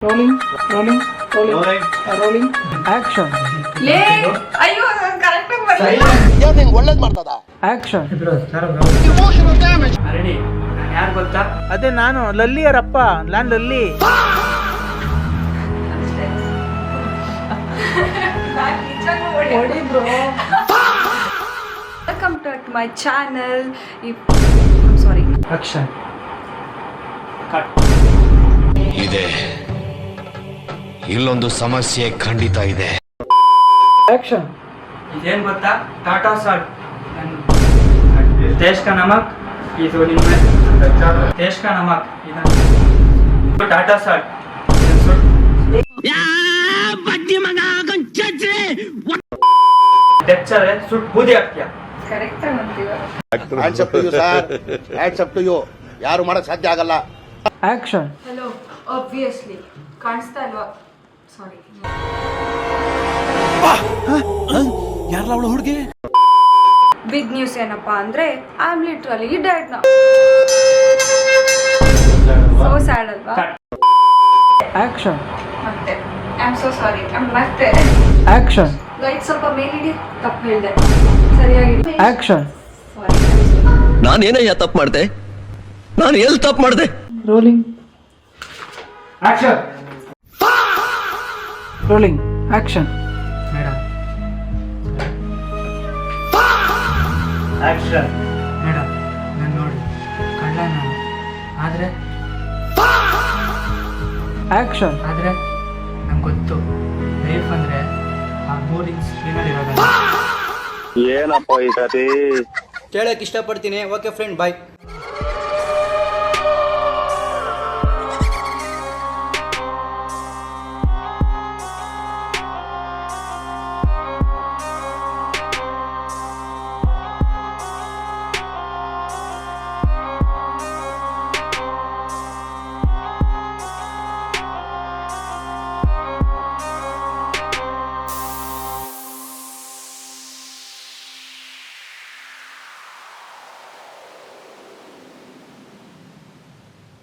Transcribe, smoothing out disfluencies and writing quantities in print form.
Rolling rolling rolling rolling action ಲೇ ಅಯ್ಯೋ correct ಆಗಿ ಬರಲ್ಲ ಯಾರು ನಿಂಗೆ ಒಳ್ಳೇದು ಮಾಡ್ತದ ಆಕ್ಷನ್ ರೆಡಿ ನಾನು ಯಾರು ಗೊತ್ತಾ? ಅದೇ ನಾನು ಲಲ್ಲಿಯರಪ್ಪ, ನಾನು ಲಲ್ಲಿ. ಅಷ್ಟೇ ನಾನು ನಿಜವಾಗ್ಲೂ ಹೊಡಿ bro. Welcome to my channel. Sorry, action ಇದೆ. ಇಲ್ಲೊಂದು ಸಮಸ್ಯೆ ಖಂಡಿತ ಇದೆ. ಆಕ್ಷನ್ ಇದೇನು ಗೊತ್ತಾ? ಟಾಟಾ ಸಾಲ್ಟ್. ದೇಶ್ ಕಾ ನಮಕ್ ಇದು ನಿಮ್ಮ ದೇಶ್ ಕಾ ನಮಕ್ ಇದು ಟಾಟಾ ಸಾಲ್ಟ್. ತೆಚ್ಚರೆ ಸುಟ್ಟು ಬೂದಿ ಹಾಕ್ತೀಯ. ಕರೆಕ್ಟ್ ಆಗಿ ಅಂತೀವ. Hands up to you sir, hands up to you. ಯಾರು ಮಾಡಕ್ ಸಾಧ್ಯ ಆಗಲ್ಲ. ಆಕ್ಷನ್ ಹಲೋ, ಆಬ್ವಿಯಸ್ಲಿ ಕಾಣಿಸ್ತಾ ಇಲ್ವಾ? ಸಾರಿ. ಯಾರಲ್ಲ ಅವಳು ಹುಡುಗಿ? ಬಿಗ್ ನ್ಯೂಸ್ ಏನಪ್ಪಾ ಅಂದ್ರೆ I am literally dead now. So sad ಅಲ್ವಾ? ಆಕ್ಷನ್ ಮತ್ತೆ ಐ ಆಮ್ ಸೋ ಸಾರಿ. ಮತ್ತೆ ಆಕ್ಷನ್ ಲೈಟ್ ಸ್ವಲ್ಪ ಮೇಲಿಡಿ. ತಪ್ಪು ಹೇಳಿದೆ. ಸರಿಯಾಗಿ ಆಕ್ಷನ್ ಸಾರಿ. ನಾನೇನಯ್ಯ ತಪ್ಪು ಮಾಡಿದೆ? ನಾನು ಎಲ್ಲಿ ತಪ್ಪು ಮಾಡಿದೆ? Rolling action rolling action madam. Action madam, ನಾನು ನೋಡಿ ಕಳ್ಳ ನಾನು. ಆದರೆ ಆಕ್ಷನ್ ನಂಗೆ ಗೊತ್ತು ಲೈಫ್ ಅಂದರೆ ಆ 3 ಇಂಚ್ ಸ್ಕ್ರೀನಲ್ಲಿ ಇರೋದಲ್ಲ. ಏನಪ್ಪ ಈ ಸತಿ ಕೇಳಕ್ಕೆ ಇಷ್ಟಪಡ್ತೀನಿ. ಓಕೆ ಫ್ರೆಂಡ್, ಬಾಯ್.